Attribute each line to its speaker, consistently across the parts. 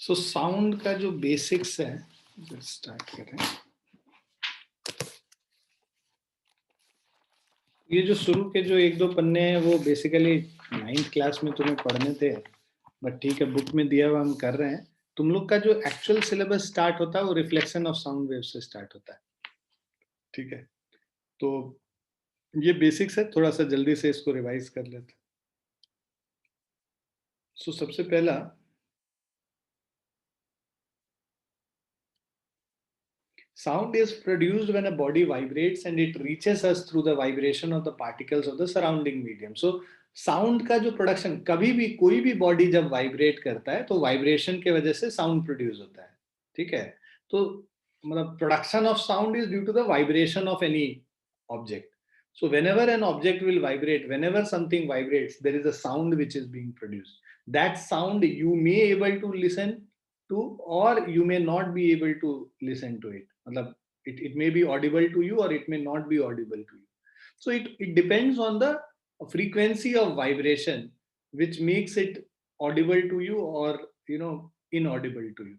Speaker 1: So sound का जो basics है, स्टार्ट करें। ये जो शुरू के जो एक दो पन्ने हैं वो बेसिकली 9th क्लास में तुम्हें पढ़ने थे, बट ठीक है, बुक में दिया हुआ हम कर रहे हैं। तुम लोग का जो एक्चुअल सिलेबस स्टार्ट होता है वो रिफ्लेक्शन ऑफ साउंड वेव से स्टार्ट होता है, ठीक है। तो ये बेसिक्स है, थोड़ा सा जल्दी से इसको रिवाइज कर लेते हैं। सो सबसे पहला, sound is produced when a body vibrates and it reaches us through the vibration of the particles of the surrounding medium. So sound का जो प्रोडक्शन, कभी भी कोई भी बॉडी जब वाइब्रेट करता है तो वाइब्रेशन के वजह से साउंड प्रोड्यूस होता है, ठीक है। तो मतलब production of sound is due to the vibration of any object. So whenever an object will vibrate, whenever something vibrates, there is a sound which is being produced. That sound you may able to listen to, or you may not be able to listen to it. मतलब it may be audible to you or it may not be audible to you. So it depends on the frequency of vibration which makes it audible to you or inaudible to you.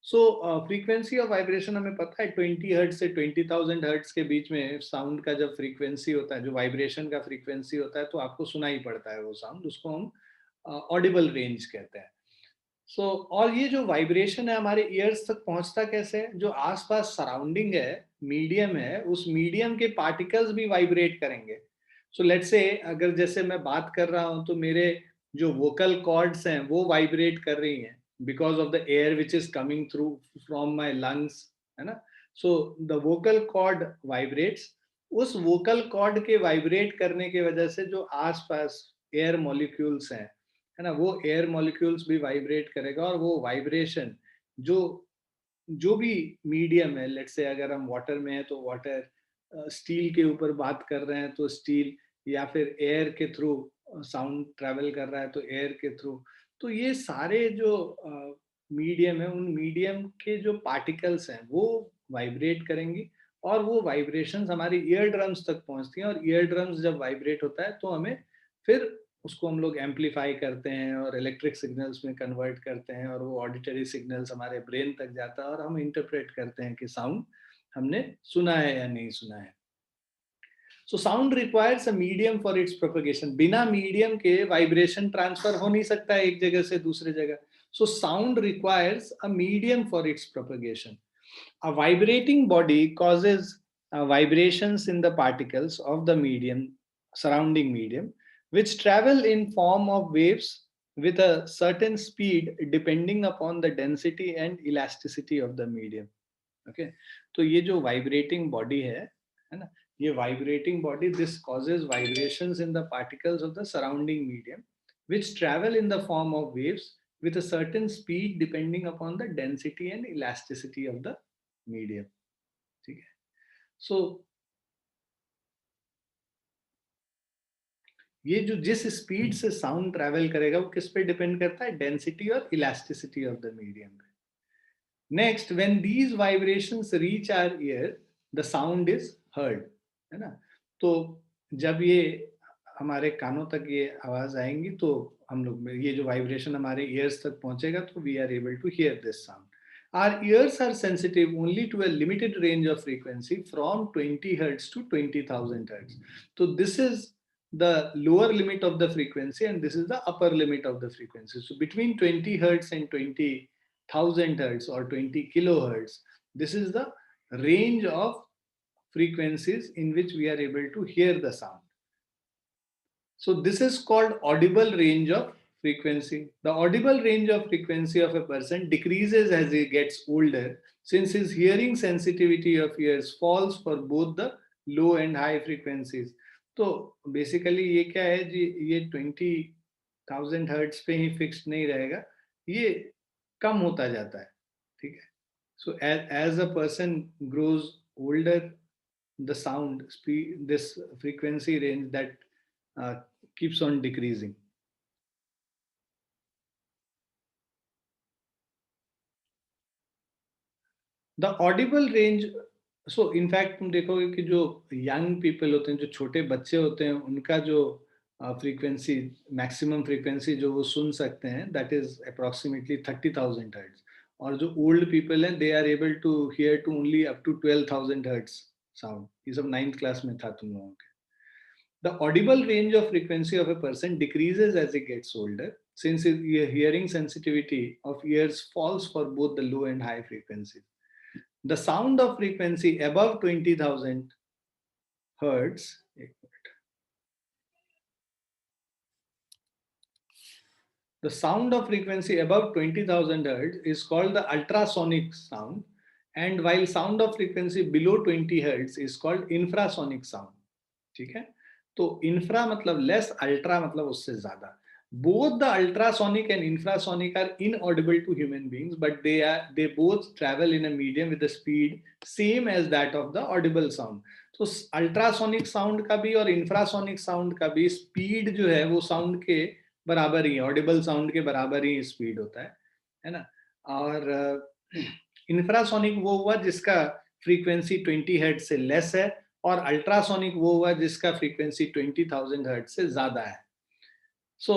Speaker 1: So frequency of vibration हमें पता है 20 hertz से 20,000 hertz के बीच में sound का जब frequency होता है, जो वाइब्रेशन का फ्रीक्वेंसी होता है, तो आपको सुनाई पड़ता है वो साउंड, उसको हम ऑडिबल रेंज कहते हैं. सो और ये जो वाइब्रेशन है हमारे ईयर्स तक पहुंचता कैसे है? जो आसपास सराउंडिंग है, मीडियम है, उस मीडियम के पार्टिकल्स भी वाइब्रेट करेंगे. सो लेट्स से अगर जैसे मैं बात कर रहा हूं तो मेरे जो वोकल कॉर्ड्स हैं वो वाइब्रेट कर रही हैं because of the air which is coming through from my lungs, है ना. So the vocal cord vibrates. उस वोकल कॉर्ड के वाइब्रेट करने की वजह से जो आसपास एयर मॉलिक्यूल्स हैं, है ना, वो एयर मॉलिक्यूल्स भी वाइब्रेट करेगा. और वो वाइब्रेशन जो जो भी मीडियम है, लेट्स से अगर हम वाटर में है तो वाटर, स्टील के ऊपर बात कर रहे हैं तो स्टील, या फिर एयर के थ्रू साउंड ट्रैवल कर रहा है तो एयर के थ्रू. तो ये सारे जो मीडियम है, उन मीडियम के जो पार्टिकल्स हैं वो वाइब्रेट करेंगी, और वो वाइब्रेशंस हमारी ईयर ड्रम्स तक पहुंचती हैं. और ईयर ड्रम्स जब वाइब्रेट होता है तो हमें फिर उसको हम लोग एम्पलीफाई करते हैं और इलेक्ट्रिक सिग्नल्स में कन्वर्ट करते हैं, और वो ऑडिटरी सिग्नल्स हमारे ब्रेन तक जाता है और हम इंटरप्रेट करते हैं कि साउंड हमने सुना है या नहीं सुना है. So sound requires a medium for its propagation. बिना मीडियम के वाइब्रेशन ट्रांसफर हो नहीं सकता है एक जगह से दूसरे जगह. So sound requires a medium for its propagation. A vibrating body causes vibrations in the particles of the medium, surrounding medium, which travel in form of waves with a certain speed depending upon the density and elasticity of the medium. Okay, तो ये जो vibrating body है ना, ये vibrating body, this causes vibrations in the particles of the surrounding medium, which travel in the form of waves with a certain speed depending upon the density and elasticity of the medium, ठीक है. सो ये जो जिस speed से sound travel करेगा वो किस पे डिपेंड करता है? डेंसिटी और इलास्टिसिटी ऑफ द मीडियम पे. Next, when these vibrations reach our ear, the sound is heard, है ना. तो जब ये हमारे कानों तक ये आवाज आएंगी तो हम लोग, ये जो वाइब्रेशन हमारे ईयर्स तक पहुंचेगा तो we are able to hear this sound. Our ears are sensitive only to a limited range of frequency from 20 hertz to 20,000 hertz. So this is the lower limit of the frequency and this is the upper limit of the frequency. So between 20 hertz and 20,000 hertz or 20 kilohertz, this is the range of frequencies in which we are able to hear the sound. So this is called audible range of frequency. The audible range of frequency of a person decreases as he gets older, since his hearing sensitivity of ears falls for both the low and high frequencies. तो basically ये क्या है जी, ये 20,000 hertz पे ही fixed नहीं रहेगा, ये कम होता जाता है, ठीक है. So as a person grows older, the sound speed, this frequency range that keeps on decreasing. The audible range, so in fact तुम देखोगे कि जो यंग पीपल होते हैं, जो छोटे बच्चे होते हैं, उनका जो फ्रीक्वेंसी, मैक्सिमम फ्रीक्वेंसी जो वो सुन सकते हैं, दैट इज अप्रोक्सीमेटली 30,000 हर्ट्ज. और जो ओल्ड पीपल हैं they are able to hear to only up to 12,000 hertz sound. ये सब 9th क्लास में था तुम लोगों के. The audible range of frequency of a person decreases as he gets older, since his hearing sensitivity of ears falls for both the low and high frequencies. The sound of frequency above 20,000 hertz. The sound of frequency above 20,000 hertz is called the ultrasonic sound, and while sound of frequency below 20 hertz is called infrasonic sound. ठीक है, तो infra मतलब less, ultra मतलब उससे ज़्यादा. Both the ultrasonic and infrasonic are inaudible to human beings, but they both travel in a medium with a speed same as that of the audible sound. तो ultrasonic sound का भी और infrasonic sound का भी speed जो है वो sound के बराबर ही, ऑडिबल साउंड के बराबर ही स्पीड होता है ना. और इंफ्रासोनिक वो हुआ जिसका फ्रीक्वेंसी 20 हर्ट्ज से लेस है, और अल्ट्रासोनिक वो हुआ जिसका फ्रीक्वेंसी 20,000 हर्ट्ज से ज्यादा है. सो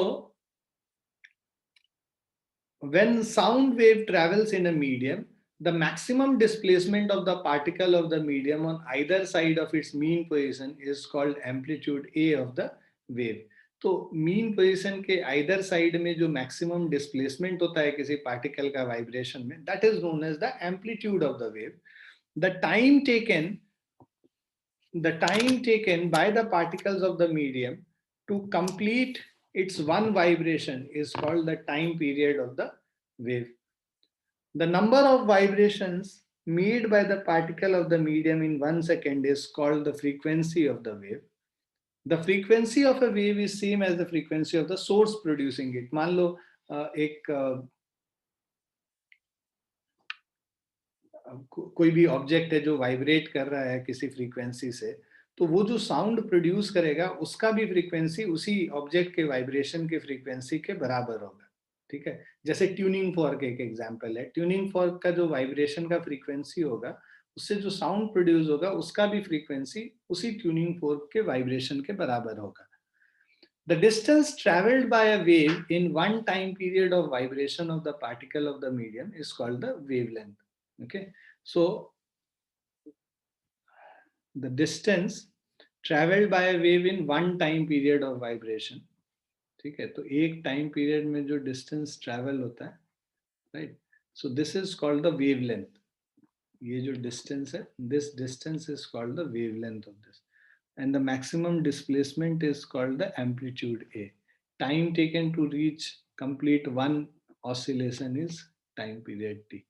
Speaker 1: when sound wave travels in a medium, the maximum displacement of the particle of the medium on either side of its mean position is called amplitude A of the wave. तो mean position के either side में जो maximum displacement होता है किसी particle का vibration में, that is known as the amplitude of the wave. The time taken by the particles of the medium to complete its one vibration is called the time period of the wave. The number of vibrations made by the particle of the medium in 1 second is called the frequency of the wave. The frequency of a wave is same as the frequency of the source producing it. मान लो एक कोई भी object है जो vibrate कर रहा है किसी फ्रीक्वेंसी से, तो वो जो साउंड प्रोड्यूस करेगा उसका भी फ्रीक्वेंसी उसी ऑब्जेक्ट के वाइब्रेशन के फ्रीक्वेंसी के बराबर होगा. ठीक है, जैसे ट्यूनिंग फॉर्क एक एग्जांपल है. ट्यूनिंग फॉर्क का जो वाइब्रेशन का फ्रीक्वेंसी होगा उससे जो साउंड प्रोड्यूस होगा उसका भी फ्रीक्वेंसी उसी ट्यूनिंग फोर्क के वाइब्रेशन के बराबर होगा. The distance traveled by a wave in one time period of vibration of the particle of the medium is called the wavelength. Okay, so the distance traveled by a wave in one time period of vibration. ठीक है, तो एक time period में जो distance travel होता है, right, so this is called the wavelength. ये जो डिस्टेंस है, this distance is called the wavelength of this, and the maximum displacement is called the amplitude A. Time taken to reach complete one oscillation is time period T.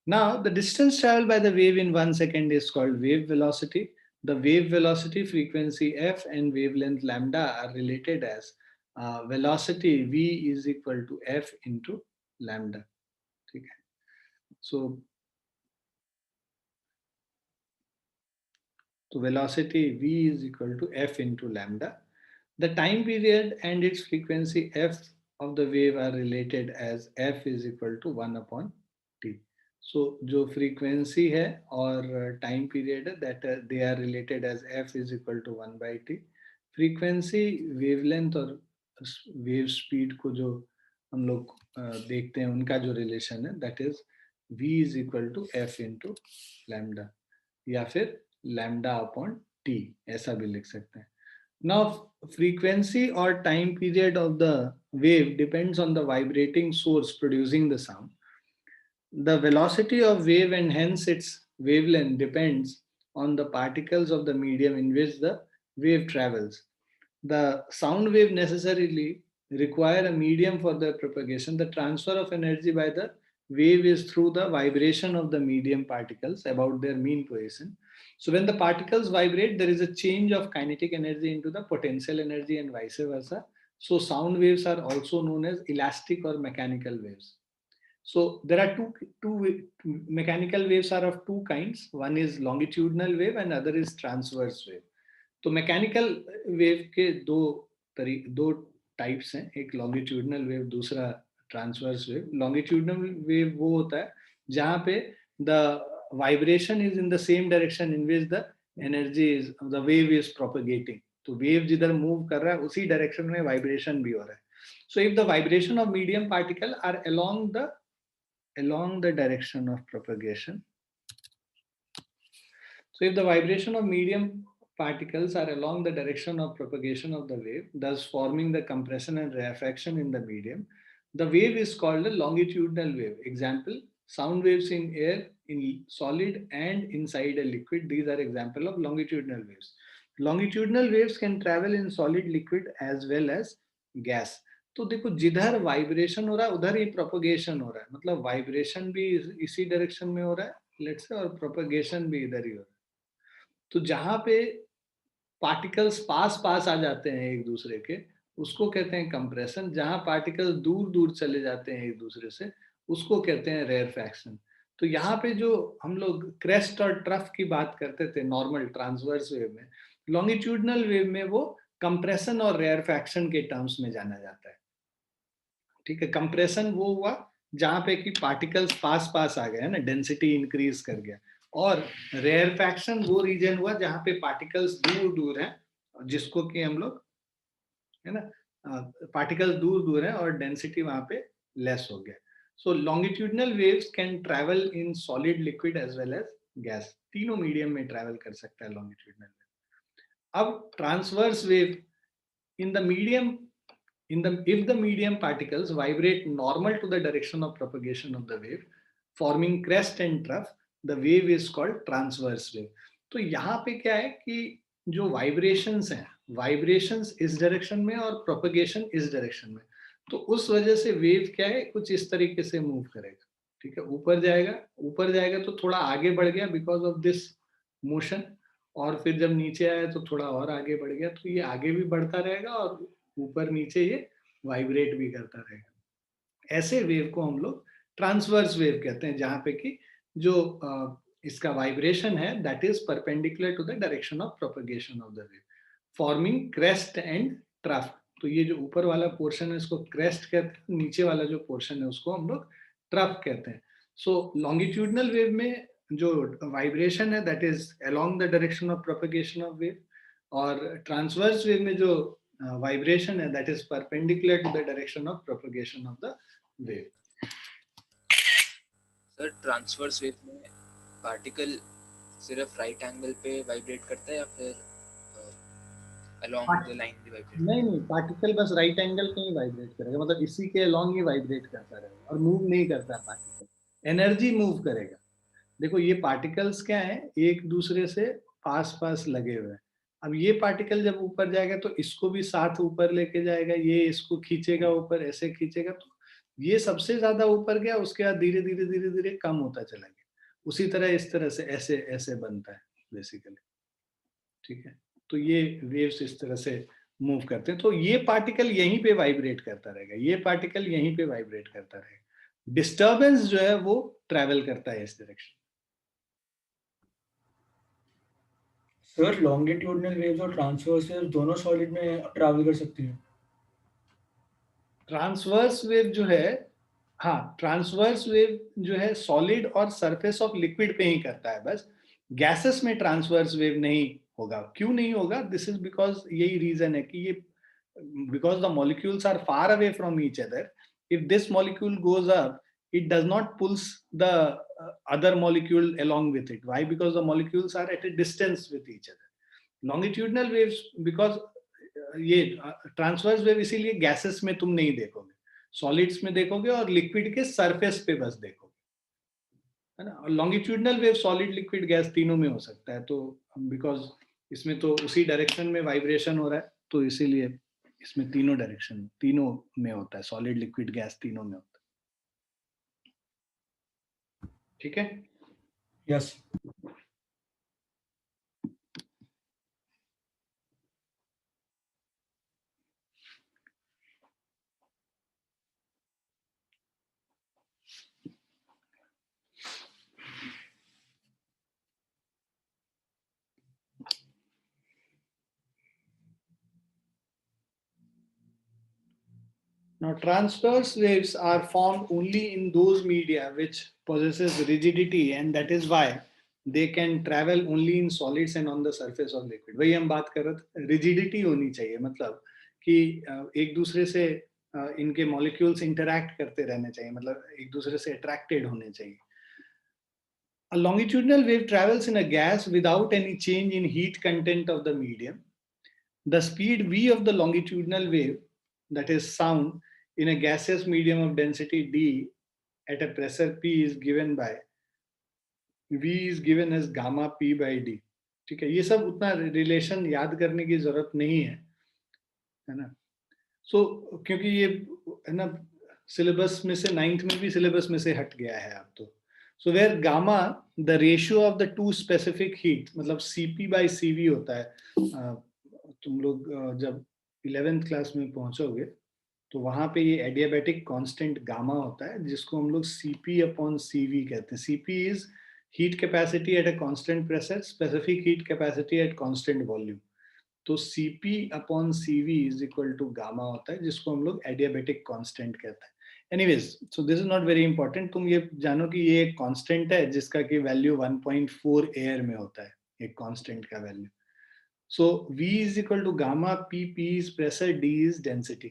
Speaker 1: Now, the distance traveled by the wave in 1 second is called wave velocity. The wave velocity, frequency f, and wavelength lambda are related as velocity v is equal to f into lambda. Okay. So velocity v is equal to f into lambda. The time period and its frequency f of the wave are related as f is equal to 1 upon t. So जो frequency है और time period है, that they are related as f is equal to 1 by t. Frequency, wavelength और wave speed को जो हम लोग देखते हैं उनका जो relation है, that is v is equal to f into lambda, या फिर lambda upon t, ऐसा भी लिख सकते हैं. Now, frequency or time period of the wave depends on the vibrating source producing the sound. The velocity of wave and hence its wavelength depends on the particles of the medium in which the wave travels. The sound wave necessarily require a medium for their propagation. The transfer of energy by the wave is through the vibration of the medium particles about their mean position. So when the particles vibrate, there is a change of kinetic energy into the potential energy and vice versa. So sound waves are also known as elastic or mechanical waves. So there are two mechanical waves are of two kinds. One is longitudinal wave and other is transverse wave. तो mechanical wave के दो types हैं, एक longitudinal wave, दूसरा transverse wave. Longitudinal wave वो होता है जहाँ पे the vibration is in the same direction in which the energy is, the wave is propagating. तो वेव जिधर मूव कर रहा है उसी डायरेक्शन में वाइब्रेशन भी हो रहा है. So if the vibration of medium particle are along the along the direction of propagation. So if the vibration of medium particles are along the direction of propagation of the wave, thus forming the compression and rarefaction in the medium, the wave is called a longitudinal wave. Example, sound waves in air, in solid and inside a liquid. These are example of longitudinal waves. Longitudinal waves can travel in solid, liquid as well as gas. तो देखो जिधर vibration हो रहा है उधर ही propagation हो रहा है, मतलब वाइब्रेशन भी इसी डायरेक्शन में हो रहा है लेट्स से, और प्रोपगेशन भी इधर ही हो रहा है. तो जहां पे पार्टिकल्स पास पास आ जाते हैं एक दूसरे के, उसको कहते हैं कंप्रेशन. जहां पार्टिकल्स दूर दूर चले जाते हैं एक दूसरे से, उसको कहते हैं रेयरफैक्शन. तो यहाँ पे जो हम लोग क्रेस्ट और ट्रफ की बात करते थे नॉर्मल ट्रांसवर्स वेव में, लॉन्गिट्यूडनल वेव में वो कंप्रेशन और रेयरफैक्शन के टर्म्स में जाना जाता है. ठीक है, कंप्रेशन वो हुआ जहां पे कि पार्टिकल्स पास पास आ गए ना, डेंसिटी इंक्रीज कर गया. और रेयरफैक्शन वो रीजन हुआ जहां पे पार्टिकल्स दूर दूर हैं, जिसको कि हम लोग, है ना, पार्टिकल्स दूर दूर हैं और डेंसिटी वहां पे लेस हो गया. So longitudinal waves can travel in solid, liquid as well as gas. तीनों मीडियम में ट्रैवल कर सकता है लॉन्गिट्यूडनल वेव. अब transverse wave in the medium, if the medium particles vibrate normal to the direction of propagation of the wave, forming crest and trough, the wave is called transverse wave. तो यहाँ पे क्या है कि जो vibrations हैं, vibrations इस direction में और प्रोपगेशन इस डायरेक्शन में, तो उस वजह से वेव क्या है, कुछ इस तरीके से मूव करेगा. ठीक है, ऊपर जाएगा तो थोड़ा आगे बढ़ गया बिकॉज ऑफ दिस मोशन, और फिर जब नीचे आया तो थोड़ा और आगे बढ़ गया. तो ये आगे भी बढ़ता रहेगा और ऊपर नीचे ये वाइब्रेट भी करता रहेगा. ऐसे वेव को हम लोग ट्रांसवर्स वेव कहते हैं, जहां पे कि जो इसका वाइब्रेशन है that is perpendicular to the direction of propagation of the wave, forming crest and trough. तो ये जो ऊपर वाला पोर्शन है इसको क्रेस्ट कहते हैं, नीचे वाला जो पोर्शन है उसको हम लोग ट्रफ कहते हैं. सो लॉन्गिट्यूडनल वेव में जो वाइब्रेशन है that is along the direction of propagation of wave, और ट्रांसवर्स वेव में जो वाइब्रेशन है that is perpendicular to the direction of propagation of the wave.
Speaker 2: Sir transverse wave में पार्टिकल सिर्फ राइट एंगल पे वाइब्रेट करता है या फिर अलोंग द लाइन भी वाइब्रेट?
Speaker 1: नहीं, पार्टिकल बस राइट एंगल पे ही वाइब्रेट करेगा, मतलब इसी के अलोंग ही वाइब्रेट करता रहेगा और मूव नहीं करता. पार्टिकल एनर्जी मूव करेगा. देखो ये पार्टिकल्स क्या है, एक दूसरे से पास पास लगे हुए हैं. अब ये पार्टिकल जब ऊपर जाएगा तो इसको भी साथ ऊपर लेके जाएगा, ये इसको खींचेगा ऊपर, ऐसे खींचेगा. तो ये सबसे ज्यादा ऊपर गया, उसके बाद धीरे धीरे धीरे धीरे कम होता चला गया. उसी तरह इस तरह से ऐसे ऐसे बनता है बेसिकली. ठीक है, तो ये वेव्स इस तरह से मूव करते हैं. तो ये पार्टिकल यहीं पे वाइब्रेट करता रहेगा, ये पार्टिकल यहीं पे वाइब्रेट करता रहेगा. डिस्टर्बेंस जो है वो ट्रैवल करता है इस डायरेक्शन.
Speaker 3: सर लॉन्गिट्यूडनल वेव्स और ट्रांसवर्स वेव्स दोनों सॉलिड में ट्रैवल कर सकती हैं?
Speaker 1: ट्रांसवर्स वेव जो है, हाँ, ट्रांसवर्स वेव जो है सॉलिड और सरफेस ऑफ लिक्विड पे ही करता है बस. गैसेस में ट्रांसवर्स वेव नहीं होगा. क्यों नहीं होगा? दिस इज बिकॉज यही रीजन है कि ये because the molecules are far away from each other. If this molecule goes up, it does not pulls the other molecule along with it. Why? Because the molecules are at a distance with each other. Longitudinal waves, because ये transverse wave इसीलिए gases में तुम नहीं देखोगे, solids में देखोगे और liquid के सरफेस पे बस देखोगे, है ना. और longitudinal wave solid, liquid, gas तीनों में हो सकता है. तो बिकॉज इसमें तो उसी डायरेक्शन में वाइब्रेशन हो रहा है, तो इसीलिए इसमें तीनों डायरेक्शन, तीनों में होता है, सॉलिड, लिक्विड, गैस तीनों में होता है. ठीक है.
Speaker 3: Yes.
Speaker 1: Now, transverse waves are formed only in those media which possesses rigidity, and that is why they can travel only in solids and on the surface of liquid. वही हम बात कर रहे थे, rigidity होनी चाहिए, मतलब कि एक दूसरे से इनके मॉलिक्यूल्स इंटरैक्ट करते रहने चाहिए, मतलब एक दूसरे से अट्रैक्टेड होने चाहिए. A longitudinal wave travels in a gas without any change in heat content of the medium. The speed v of the longitudinal wave, that is sound, in a gaseous medium of density d at a pressure p is given by v is given as gamma p by d. ठीक है, ये सब उतना relation याद करने की जरूरत नहीं है ना. सो क्योंकि ये है ना सिलेबस में से 9th में भी सिलेबस में से हट गया है अब तो. So where gamma the ratio of the two specific heat, मतलब Cp by Cv होता है. तुम लोग जब 11th क्लास में पहुंचोगे तो वहां पे ये एडियाबैटिक कांस्टेंट गामा होता है, जिसको हम लोग Cp/Cv कहते हैं. Cp is heat capacity at a constant pressure, specific heat capacity at constant volume. तो Cp/Cv is equal to gamma होता है, जिसको हम लोग एडियाबैटिक कांस्टेंट कहते हैं. Anyways, so this is not very important. तुम ये जानो कि ये एक कांस्टेंट है जिसका कि वैल्यू 1.4 एयर में होता है, एक कांस्टेंट का value. So V is equal to gamma P. P is pressure, D is density.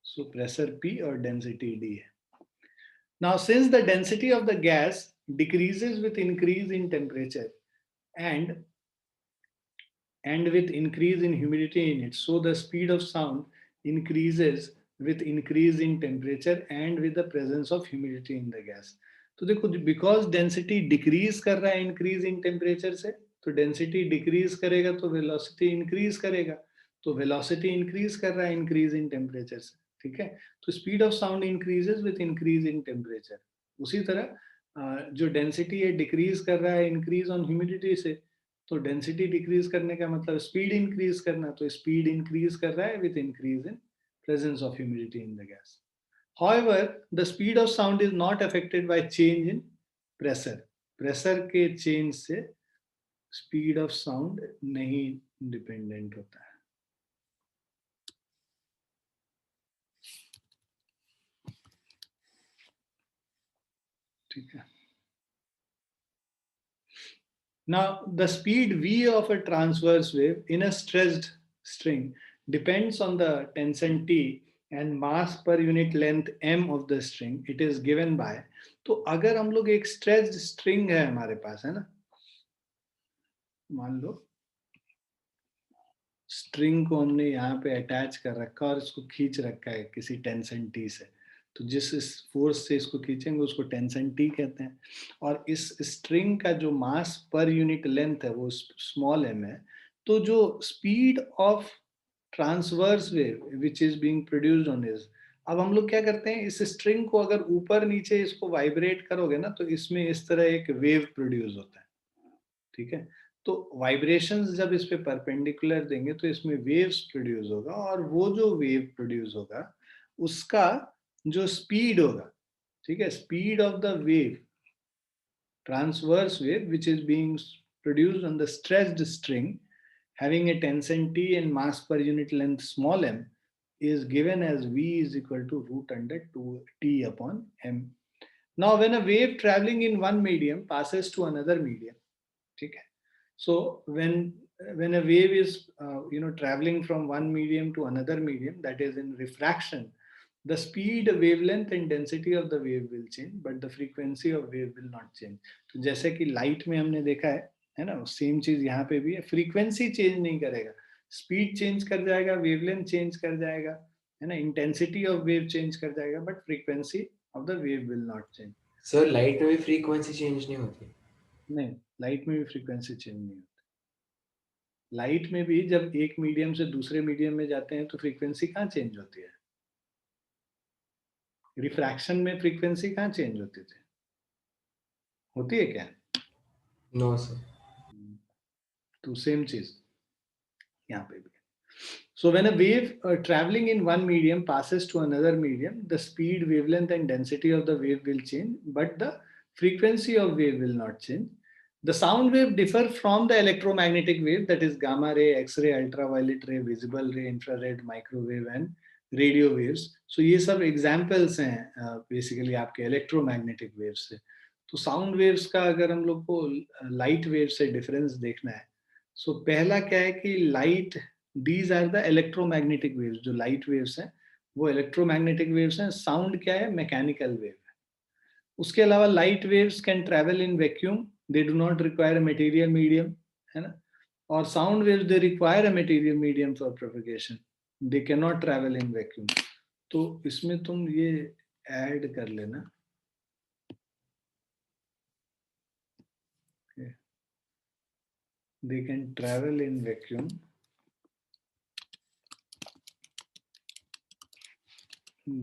Speaker 1: So pressure P or density D. Now since the density of the gas decreases with increase in temperature and with increase in humidity in it, so the speed of sound increases with increase in temperature and with the presence of humidity in the gas. तो देखो, because density decrease कर रहा है increase in temperature से, तो density decrease करेगा तो velocity increase करेगा, तो वेलोसिटी इंक्रीज कर रहा है इंक्रीज इन टेम्परेचर से. ठीक है, तो speed of sound increases with increase in temperature. उसी तरह जो डेंसिटी है डिक्रीज कर रहा है इंक्रीज ऑन ह्यूमिडिटी से, तो डेंसिटी डिक्रीज करने का मतलब स्पीड इंक्रीज करना, तो स्पीड इंक्रीज कर रहा है with increase in presence of humidity in the gas. However, the speed of sound is not affected by change in pressure. Pressure के चेंज से स्पीड ऑफ साउंड नहीं डिपेंडेंट होता है. ठीक है. Now the speed v of a transverse wave in a stressed string depends on the tension T and mass per unit length m of the string. It is given by, तो अगर हम लोग एक stressed string है हमारे पास, है ना, मान लो स्ट्रिंग को हमने यहाँ पे अटैच कर रखा और इसको खींच रखा है किसी टेंशन टी से, तो जिस फोर्स से इसको खींचेंगे उसको टेंशन टी कहते हैं. और इस स्ट्रिंग का जो मास पर यूनिट लेंथ है वो स्मॉल m है. तो जो speed of transverse wave which is being produced on is, अब हम लोग क्या करते हैं, इस स्ट्रिंग को अगर ऊपर नीचे इसको वाइब्रेट करोगे ना, तो इसमें इस तरह एक वेव प्रोड्यूस होता है. ठीक है, तो वाइब्रेशंस जब इस पे परपेंडिकुलर देंगे तो इसमें वेव्स प्रोड्यूस होगा, और वो जो वेव प्रोड्यूस होगा उसका जो स्पीड होगा, ठीक है, speed of the wave, transverse wave which is being produced on the stressed string having a tension T and mass per unit length small m is given as V is equal to root under 2T upon m. Now when a wave traveling in one medium passes to another medium, ठीक है, so when a wave is traveling from one medium to another medium, that is in refraction, the speed, wavelength and density of the wave will change, but the frequency of wave will not change. तो जैसे कि light में हमने देखा है ना, same चीज यहाँ पे भी है. फ्रीक्वेंसी चेंज नहीं करेगा, स्पीड चेंज कर जाएगा, वेवलेंथ चेंज कर जाएगा, है ना, इंटेंसिटी ऑफ वेव चेंज कर जाएगा, but frequency of the wave will not change.
Speaker 4: Sir light में भी फ्रीक्वेंसी चेंज नहीं होती?
Speaker 1: नहीं, लाइट में भी फ्रीक्वेंसी चेंज नहीं होती. लाइट में भी जब एक मीडियम से दूसरे मीडियम में जाते हैं तो फ्रीक्वेंसी कहाँ चेंज होती है? रिफ्रैक्शन में फ्रीक्वेंसी कहाँ चेंज होती थी? होती है क्या?
Speaker 4: No sir.
Speaker 1: तो सेम चीज यहाँ पे भी. So when a wave traveling in one medium passes to another medium, the speed, wavelength and density of the wave will change, but the frequency of wave will not change. The sound wave differ from the electromagnetic wave, that is gamma ray, X-ray, ultraviolet ray, visible ray, infrared, microwave and radio waves. So ये सब examples हैं basically आपके electromagnetic waves से. तो sound waves का अगर हम लोग को light waves से difference देखना है, so पहला क्या है कि light, these are the electromagnetic waves, जो light waves हैं वो इलेक्ट्रोमैग्नेटिक वेव्स हैं. साउंड क्या है? मैकेनिकल वेव है. उसके अलावा light waves can travel in vacuum, they do not require a material medium, है ना. और sound waves they require a material medium for propagation, they can not travel in vacuum. तो इसमें तुम ये ऐड कर लेना. They can travel in vacuum.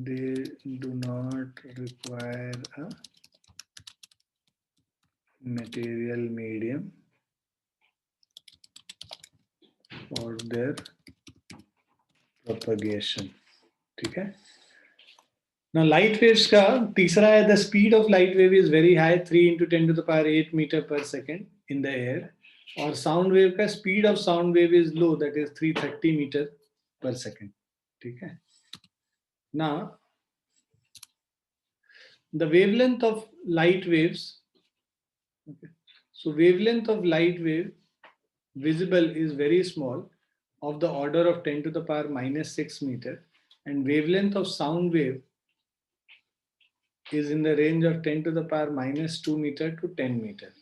Speaker 1: They do not require a material medium for their propagation. ठीक है. Now light waves का तीसरा है, the speed of light wave is very high, 3 into 10 to the power 8 meter per second in the air. और sound wave का speed of sound wave is low, that is 330 meter per second. ठीक है. Now the wavelength of light waves, so wavelength of light wave visible is very small, of the order of 10 to the power minus 6 meter, and wavelength of sound wave is in the range of 10 to the power minus 2 meter to 10 meter.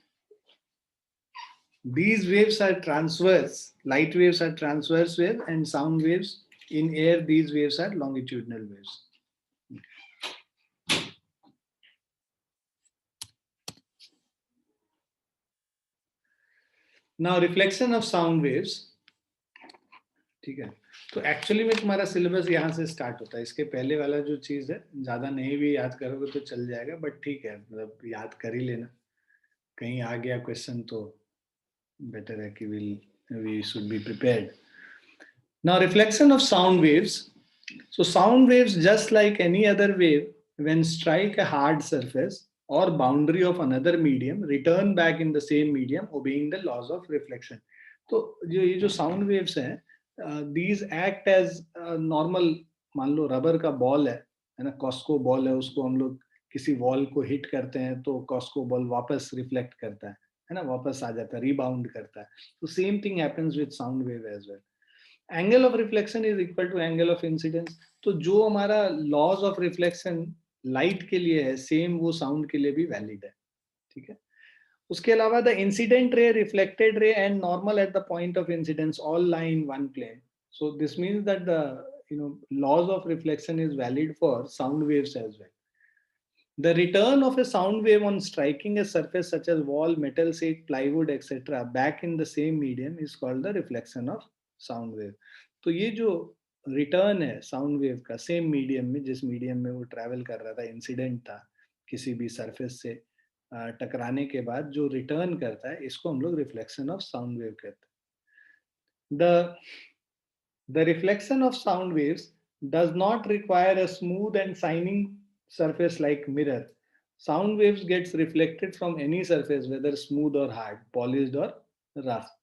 Speaker 1: These waves are transverse, light waves are transverse wave, and sound waves in air, these waves are longitudinal waves. Now reflection of sound waves. ठीक है. तो actually में तुम्हारा syllabus यहाँ से start होता है. इसके पहले वाला जो चीज है ज्यादा नहीं भी याद करोगे तो चल जाएगा, बट ठीक है, मतलब याद कर ही लेना. कहीं आ गया क्वेश्चन तो बेटर है कि we should be prepared. Now reflection of sound waves. So sound waves, just like any other wave, when strike a hard surface or boundary of another medium, return back in the same medium, obeying the laws of reflection. तो ये जो sound waves हैं, these act as normal, मान लो rubber का ball है ना, Costco ball है, उसको हम लोग किसी वॉल को हिट करते हैं तो कॉस्को बॉल वापस रिफ्लेक्ट करता है ना, वापस आ जाता है, रिबाउंड करता है. तो same thing happens with sound wave as well. Angle of reflection is equal to angle of incidence. तो जो हमारा लॉज ऑफ रिफ्लेक्शन लाइट के लिए है, सेम वो साउंड के लिए भी वैलिड है. ठीक है. उसके अलावा the incident ray, reflected ray and normal at the point of incidence all lie in one plane. So this means that the laws of reflection is valid for sound waves as well. The return of a sound wave on striking a surface such as wall, metal sheet, plywood, etc. back in the same medium is called the reflection of sound wave. तो ये जो return है sound wave का same medium में, जिस medium में वो travel कर रहा था, इंसिडेंट था किसी भी सरफेस से टकराने के बाद जो रिटर्न करता है, इसको हम लोग रिफ्लेक्शन ऑफ साउंड वेव कहते हैं. The reflection of sound waves does not require a smooth and shining surface like mirror. Sound waves gets reflected from any surface, whether smooth or hard, polished or rough.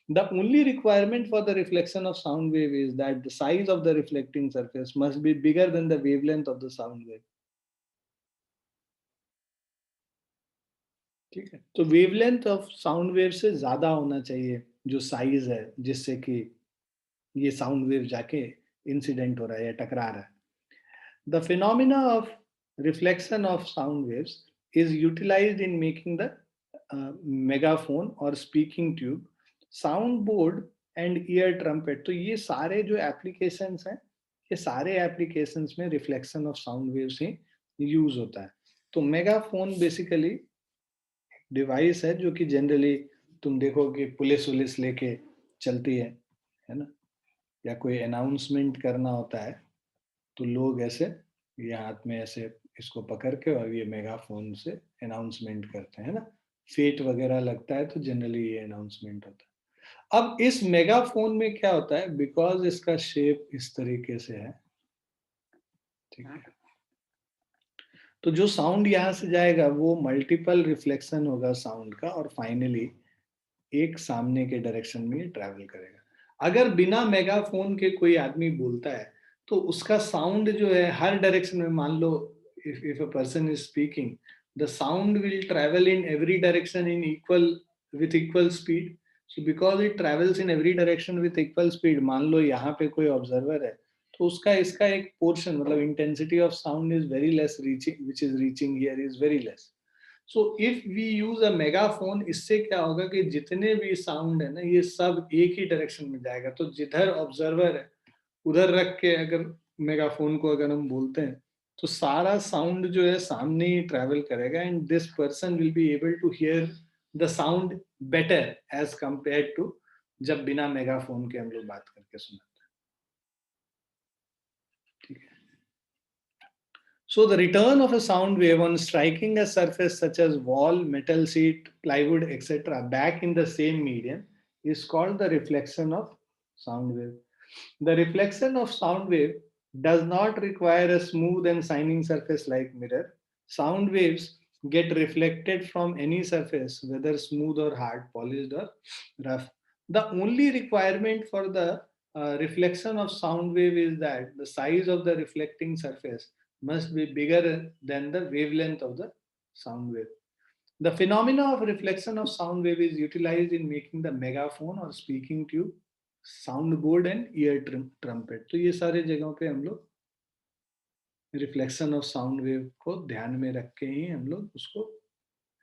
Speaker 1: The only requirement for the reflection of sound wave is that the size of the reflecting surface must be bigger than the wavelength of the sound wave. ठीक है. तो wavelength of sound wave से ज्यादा होना चाहिए जो size है, जिससे कि ये साउंड वेव जाके इंसिडेंट हो रहा है या टकरा रहा है. The phenomena of reflection of sound waves is utilised in making the megaphone और speaking tube, sound board and ear trumpet. तो ये सारे जो एप्लीकेशंस हैं, ये सारे एप्लीकेशंस में रिफ्लेक्शन ऑफ साउंड वेव से यूज होता है. तो मेगाफोन बेसिकली डिवाइस है जो कि जनरली तुम देखो कि पुलिस वुलिस लेके चलती है ना, या कोई अनाउंसमेंट करना होता है तो लोग ऐसे ये हाथ में ऐसे इसको पकड़ के और ये मेगाफोन से अनाउंसमेंट करते हैं ना. फेट वगैरह लगता है तो जनरली ये अनाउंसमेंट होता है. अब इस मेगाफोन में क्या होता है, बिकॉज इसका शेप इस तरीके से है, ठीक है, तो जो साउंड यहाँ से जाएगा वो मल्टीपल रिफ्लेक्शन होगा साउंड का और फाइनली एक सामने के डायरेक्शन में ट्रैवल करेगा. अगर बिना मेगाफोन के कोई आदमी बोलता है तो उसका साउंड जो है हर डायरेक्शन में, मान लो if a person is speaking, the sound will travel in every direction in with equal speed. So because it travels in every direction with equal speed, मान लो यहाँ पे कोई ऑब्जर्वर है तो तो उसका इसका एक पोर्शन मतलब intensity of sound is very less, reaching which is reaching here is very less. So if we use a megaphone, इससे क्या होगा कि जितने भी साउंड है ना ये सब एक ही डायरेक्शन में जाएगा. तो जिधर ऑब्जर्वर है उधर रख के अगर मेगाफोन को अगर हम बोलते हैं तो सारा साउंड जो है सामने ही ट्रैवल करेगा and this person will be able to hear the sound better as compare to जब बिना मेगाफोन के हम लोग बात करके सुनाते हैं. ठीक है. So the return of a sound wave on striking a surface such as wall, metal sheet, plywood, etc. back in the same medium is called the reflection of sound wave. The reflection of sound wave does not require a smooth and shining surface like mirror. Sound waves get reflected from any surface, whether smooth or hard, polished or rough. The only requirement for the reflection of sound wave is that the size of the reflecting surface must be bigger than the wavelength of the sound wave. The phenomena of reflection of sound wave is utilized in making the megaphone or speaking tube, sound board and ear trumpet. तो ये सारे जगहों पे हम लोग reflection of sound wave को ध्यान में रख के ही हम लोग उसको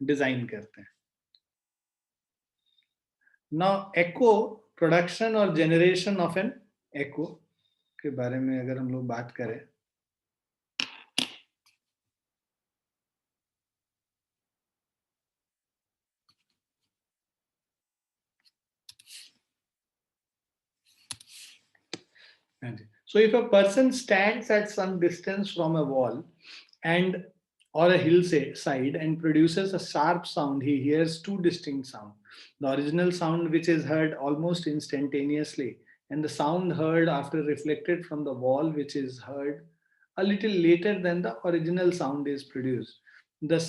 Speaker 1: डिजाइन करते हैं. नाउ एको, प्रोडक्शन और जनरेशन ऑफ एन एको के बारे में अगर हम लोग बात करें, so if a person stands at some distance from a wall and or a hillside and produces a sharp sound, he hears two distinct sounds. The original sound, which is heard almost instantaneously, and the sound heard after reflected from the wall, which is heard a little later than the original sound is produced. The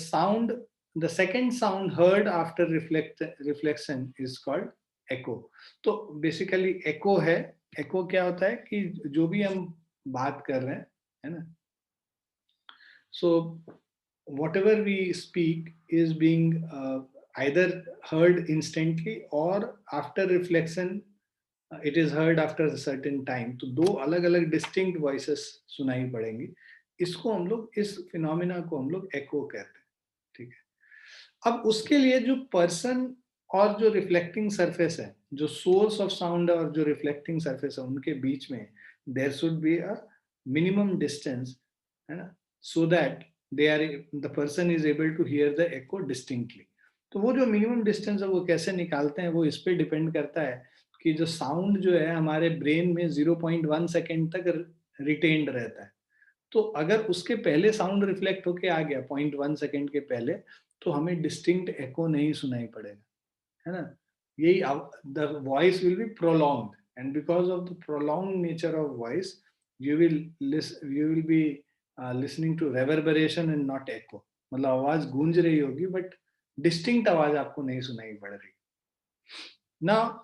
Speaker 1: second sound heard after reflection is called echo. तो basically echo है. echo क्या होता है कि जो भी हम बात कर रहे हैं, है ना, so whatever we speak is being either heard instantly or after reflection it is heard after a certain time. तो दो अलग अलग distinct voices सुनाई पड़ेंगी. इसको हम लोग, इस फिनोमिना को हम लोग echo कहते हैं. ठीक है. अब उसके लिए जो पर्सन और जो रिफ्लेक्टिंग सरफेस है, जो सोर्स ऑफ साउंड और जो रिफ्लेक्टिंग सरफेस है, उनके बीच में there should be a minimum distance, है ना, so that they are the person is able to hear the echo distinctly. तो वो जो मिनिमम डिस्टेंस है वो कैसे निकालते हैं, वो इस पे डिपेंड करता है कि जो साउंड जो है हमारे ब्रेन में 0.1 सेकेंड तक रिटेन्ड रहता है. तो अगर उसके पहले साउंड रिफ्लेक्ट होके आ गया 0.1 सेकेंड के पहले, तो हमें डिस्टिंक्ट एको नहीं सुनाई पड़ेगा, है ना. यही the voice will be prolonged and because of the prolong nature of voice you will be listening to reverberation and not echo. मतलब आवाज गूंज रही होगी बट डिस्टिंक्ट आवाज आपको नहीं सुनाई पड़ रही. Now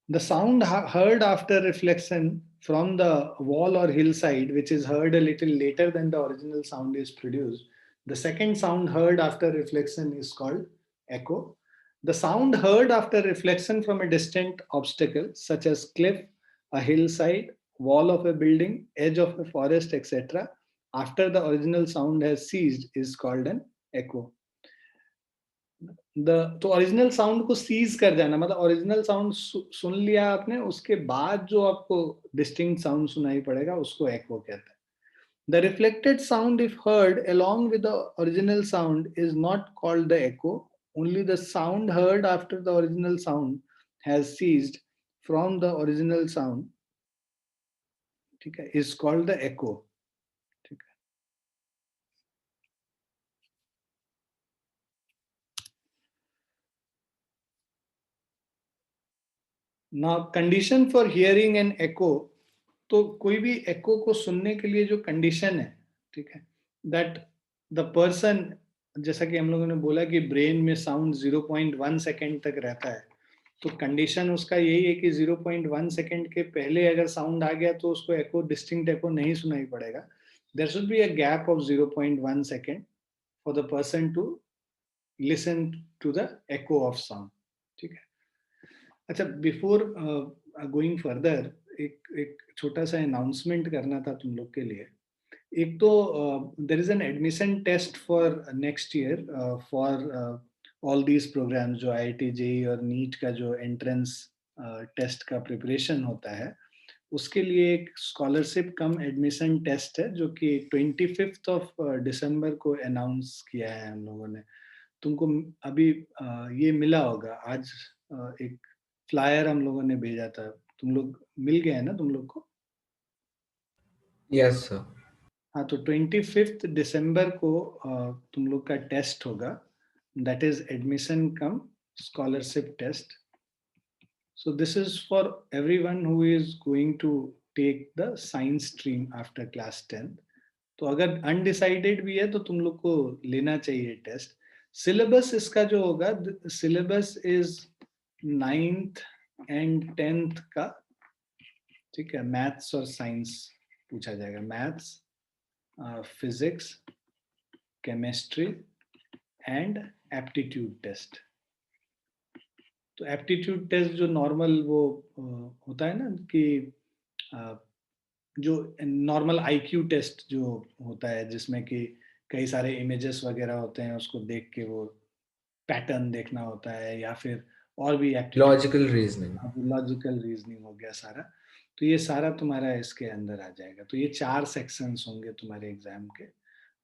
Speaker 1: the sound heard after reflection from the wall or hillside, which is heard a little later than the original sound is produced. The second sound heard after reflection is called echo. The sound heard after reflection from a distant obstacle, such as cliff, a hillside, wall of a building, edge of a forest, etc., after the original sound has ceased, is called an echo. तो original sound को seize कर जाना, मतलब original sound सुन लिया आपने, उसके बाद जो आपको डिस्टिंक्ट साउंड सुनाई पड़ेगा उसको एको कहते हैं. The reflected sound, if heard along with the original sound, is not called the echo. Only the sound heard after the original sound has ceased from the original sound, ठीक है, is called the echo. ठीक है. Now, condition for hearing an echo. तो कोई भी एको को सुनने के लिए जो कंडीशन है, ठीक है, दैट द पर्सन, जैसा कि हम लोगों ने बोला कि ब्रेन में साउंड 0.1 सेकेंड तक रहता है, तो कंडीशन उसका यही है कि 0.1 सेकेंड के पहले अगर साउंड आ गया तो उसको एको, डिस्टिंक्ट एको नहीं सुनाई पड़ेगा. There should be a gap of 0.1 second for the person to listen to the echo of sound. ठीक है. अच्छा, बिफोर गोइंग फर्दर, एक छोटा सा अनाउंसमेंट करना था तुम लोग के लिए। एक तो there is an admission test for next year for all these programs, जो IIT JEE और नीट का जो एंट्रेंस टेस्ट का प्रिपरेशन होता है, उसके लिए एक स्कॉलरशिप कम एडमिशन टेस्ट है जो कि 25th ऑफ दिसंबर को अनाउंस किया है हम लोगों ने। तुमको अभी ये मिला होगा आज, एक फ्लायर हम लोगों ने भेजा था, तुम लोग मिल गए हैं ना तुम लोग को?
Speaker 4: Yes sir.
Speaker 1: हाँ, तो 25th दिसंबर को तुम लोग का टेस्ट होगा, that is admission cum scholarship test. So this is for everyone who is going to take the science stream after class 10th. तो अगर अनडिसाइडेड भी है तो तुम लोग को लेना चाहिए टेस्ट। सिलेबस इसका जो होगा, syllabus is 9th and 10th का, ठीक है। मैथ्स और साइंस पूछा जाएगा, maths, physics, chemistry and aptitude test. तो एप्टीट्यूड टेस्ट जो नॉर्मल वो होता है ना कि जो नॉर्मल IQ टेस्ट जो होता है, जिसमें कि कई सारे इमेजेस वगैरह होते हैं, उसको देख के वो पैटर्न देखना होता है, या फिर और भी aptitude,
Speaker 4: logical reasoning.
Speaker 1: Logical reasoning हो गया सारा। तो ये सारा तुम्हारा इसके अंदर आ जाएगा। तो ये 4 सेक्शंस होंगे तुम्हारे एग्जाम के।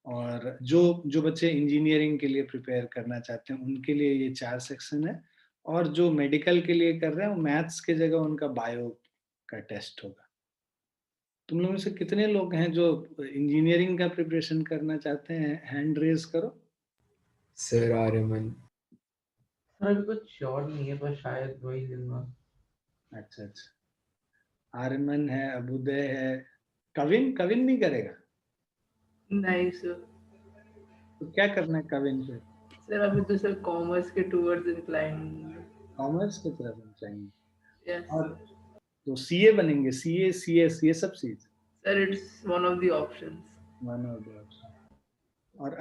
Speaker 1: और जो जो बच्चे इंजीनियरिंग के लिए प्रिपेयर करना चाहते हैं उनके लिए ये 4 सेक्शन है, और जो मेडिकल के लिए कर रहे हैं वो मैथ्स के जगह उनका बायो का टेस्ट होगा। तुम लोगों में से कितने लोग हैं जो इंजीनियरिंग का प्रिपरेशन करना चाहते हैं? हैंड रेज करो।
Speaker 4: सर आर्यमन।
Speaker 5: सर अभी कुछ श्योर नहीं है पर शायद वही लूंगा।
Speaker 1: अच्छा अच्छा, आर्यमन है, अभुदय है, कविन? कविन नहीं करेगा?
Speaker 5: नहीं सर।
Speaker 1: तो क्या करना है कविन पे?
Speaker 5: सर अभी तो सर कॉमर्स के टूवर्ड्स इंक्लाइंड।
Speaker 1: कॉमर्स की तरफ हम चाहेंगे।
Speaker 5: यस
Speaker 1: और तो CA बनेंगे, CA CS ये सब चीज,
Speaker 5: sir, it's one of the options.
Speaker 1: One of the option. और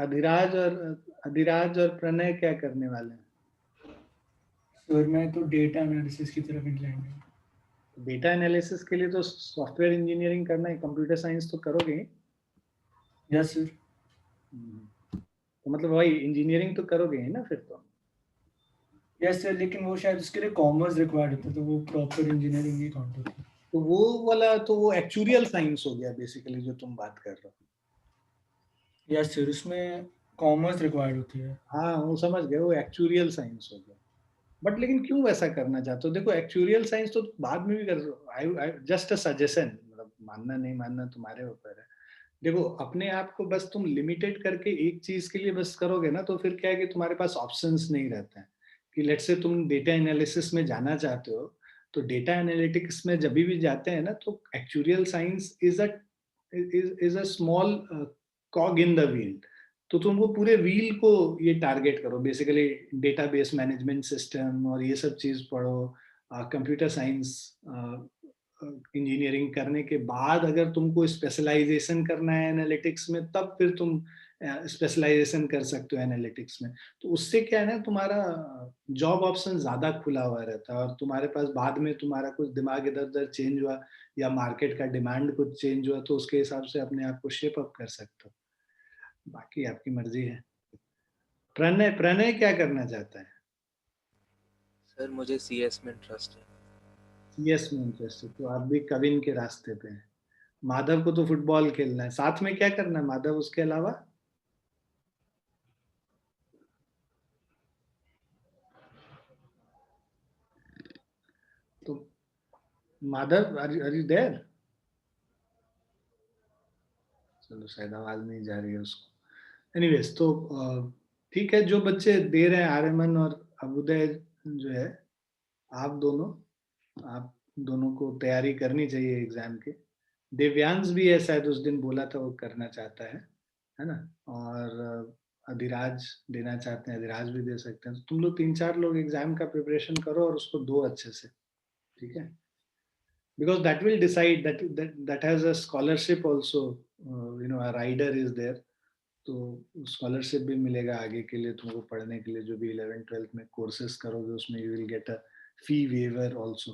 Speaker 1: अधिराज और प्रणय क्या करने वाले हैं?
Speaker 3: सर मैं तो डेटा एनालिसिस की तरफ इंक्लाइंड हूँ।
Speaker 1: डेटा एनालिसिस के लिए तो सॉफ्टवेयर इंजीनियरिंग करना है, कंप्यूटर साइंस तो करोगे ही।
Speaker 3: Yes sir.
Speaker 1: तो मतलब वही इंजीनियरिंग तो करोगे ही ना फिर तो।
Speaker 3: यस सर, लेकिन वो शायद उसके लिए कॉमर्स रिक्वायर्ड होता है, तो वो प्रॉपर इंजीनियरिंग नहीं काउंट होती।
Speaker 1: तो वो वाला तो वो एक्चुरियल साइंस हो गया बेसिकली जो तुम बात कर रहे हो।
Speaker 3: यस सर, उसमें कॉमर्स रिक्वायर्ड होती है।
Speaker 1: हाँ वो समझ गए, वो एक्चुरियल साइंस हो गया। बट लेकिन क्यों वैसा करना चाहते हो? देखो एक्चुरियल साइंस तो बाद में भी कर सकते। आई जस्ट अ सजेशन, मतलब मानना नहीं मानना तुम्हारे ऊपर है। देखो अपने आप को बस तुम लिमिटेड करके एक चीज के लिए बस करोगे ना, तो फिर क्या है कि तुम्हारे पास ऑप्शंस नहीं रहते हैं। कि लेट्स से तुम डेटा एनालिसिस में जाना चाहते हो, तो डेटा एनालिटिक्स में जब भी जाते हैं ना, तो actuarial science is a small कॉग in the wheel. तो तुम वो पूरे व्हील को ये टारगेट करो, बेसिकली डेटाबेस मैनेजमेंट सिस्टम और ये सब चीज पढ़ो। कंप्यूटर साइंस इंजीनियरिंग करने के बाद अगर तुमको स्पेशलाइजेशन करना है एनालिटिक्स में, तब फिर तुम स्पेशलाइजेशन कर सकते हो एनालिटिक्स में। तो उससे क्या है ना, तुम्हारा जॉब ऑप्शन ज्यादा खुला हुआ रहता है, और तुम्हारे पास बाद में तुम्हारा कुछ दिमाग इधर उधर चेंज हुआ, या मार्केट का डिमांड कुछ चेंज हुआ, तो उसके हिसाब से अपने आप को शेप अप कर सकते हो। बाकी आपकी मर्जी है। प्रणय प्रणय क्या करना चाहता है?
Speaker 2: सर मुझे CS में इंटरेस्ट है।
Speaker 1: CS में इंटरेस्ट है, तो आप भी कविन के रास्ते पे हैं। माधव को तो फुटबॉल खेलना है, साथ में क्या करना है माधव उसके अलावा? तो माधव, आर यू देयर? चलो शायद आवाज नहीं जा रही है उसको। एनीवेज, तो ठीक है, जो बच्चे दे रहे हैं आर्यमन और अभुदय जो है, आप दोनों को तैयारी करनी चाहिए एग्जाम के। दिव्यांश भी है शायद, उस दिन बोला था वो करना चाहता है ना? और अधिराज देना चाहते हैं, अधिराज भी दे सकते हैं। तो तुम लोग 3-4 लोग एग्जाम का प्रिपरेशन करो और उसको दो अच्छे से, ठीक है? Because that will decide, that has a scholarship also, a rider is there. तो स्कॉलरशिप भी मिलेगा आगे के लिए तुमको पढ़ने के लिए, जो भी 11th 12th में कोर्सेज करोगे उसमें you will get a fee waiver also.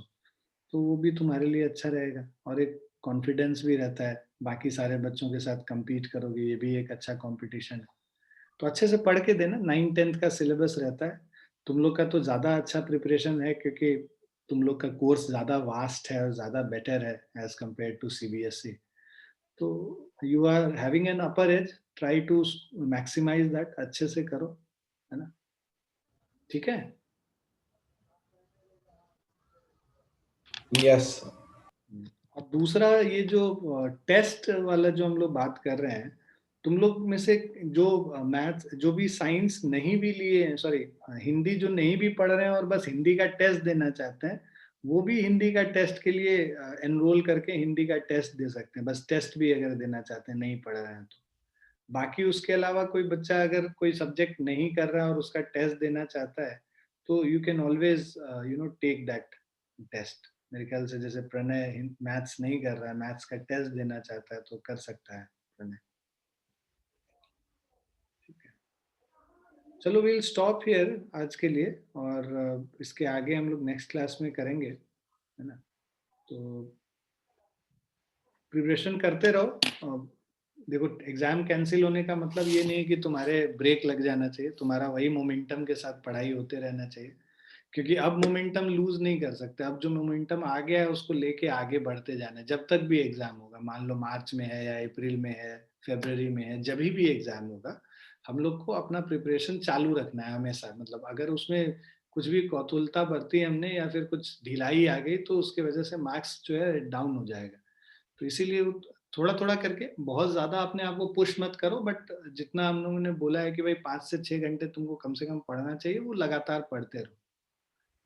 Speaker 1: तो वो भी तुम्हारे लिए अच्छा रहेगा और एक कॉन्फिडेंस भी रहता है, बाकी सारे बच्चों के साथ compete करोगे, ये भी एक अच्छा कंपटीशन है। तो अच्छे से पढ़ के देना, 9th-10th का सिलेबस रहता है। तुम लोग का तो ज़्यादा अच्छा प्रिपरेशन है क्योंकि तुम लोग का कोर्स ज़्यादा वास्ट है और ज़्यादा बेटर है एज कम्पेयर टू CBSE। तो you are having an upper edge, try to maximise that, अच्छे से करो, है ना? ठीक है।
Speaker 4: Yes, sir.
Speaker 1: और दूसरा ये जो टेस्ट वाला जो हम लोग बात कर रहे हैं, तुम लोग में से जो मैथ्स जो भी साइंस नहीं भी लिए हैं, सॉरी हिंदी जो नहीं भी पढ़ रहे हैं और बस हिंदी का टेस्ट देना चाहते हैं, वो भी हिंदी का टेस्ट के लिए एनरोल करके हिंदी का टेस्ट दे सकते हैं, बस टेस्ट भी अगर देना चाहते हैं, नहीं पढ़ रहे हैं तो। बाकी उसके अलावा कोई बच्चा अगर कोई सब्जेक्ट नहीं कर रहा है और उसका टेस्ट देना चाहता है, तो you can always take that test. मेरे ख्याल से जैसे प्रणय मैथ्स नहीं कर रहा है, मैथ्स का टेस्ट देना चाहता है, तो कर सकता है प्रणय। ठीक है, चलो विल स्टॉप हियर आज के लिए, और इसके आगे हम लोग नेक्स्ट क्लास में करेंगे, है ना? तो प्रिपरेशन करते रहो। देखो, एग्जाम कैंसिल होने का मतलब ये नहीं कि तुम्हारे ब्रेक लग जाना चाहिए, तुम्हारा वही मोमेंटम के साथ पढ़ाई होते रहना चाहिए, क्योंकि अब मोमेंटम लूज नहीं कर सकते। अब जो मोमेंटम आ गया है उसको लेके आगे बढ़ते जाना है, जब तक भी एग्जाम होगा, मान लो मार्च में है या अप्रैल में है, फरवरी में है, जब भी एग्जाम होगा, हम लोग को अपना प्रिपरेशन चालू रखना है हमेशा। मतलब अगर उसमें कुछ भी कौतूहलता बरती हमने या फिर कुछ ढिलाई आ गई, तो उसके वजह से मार्क्स जो है डाउन हो जाएगा। तो इसीलिए थोड़ा थोड़ा करके, बहुत ज्यादा अपने आप को पुश मत करो, बट जितना हम लोगों ने बोला है कि भाई 5 से 6 घंटे तुमको कम से कम पढ़ना चाहिए, वो लगातार पढ़ते रहो,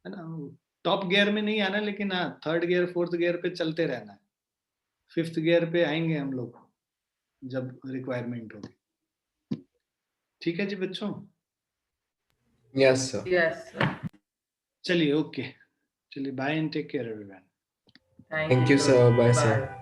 Speaker 1: है ना? टॉप गियर में नहीं आना, लेकिन हाँ 3rd गियर 4th गियर पे चलते रहना है। 5th गियर पे आएंगे हम लोग जब रिक्वायरमेंट होगी। ठीक है जी बच्चों,
Speaker 4: Yes, sir.
Speaker 5: Yes, sir.
Speaker 1: चलिए, ओके, चलिए, bye and take care everyone.
Speaker 5: Thank
Speaker 4: Thank
Speaker 5: you,
Speaker 4: you,
Speaker 5: sir.
Speaker 4: sir. Bye, sir.
Speaker 5: Bye.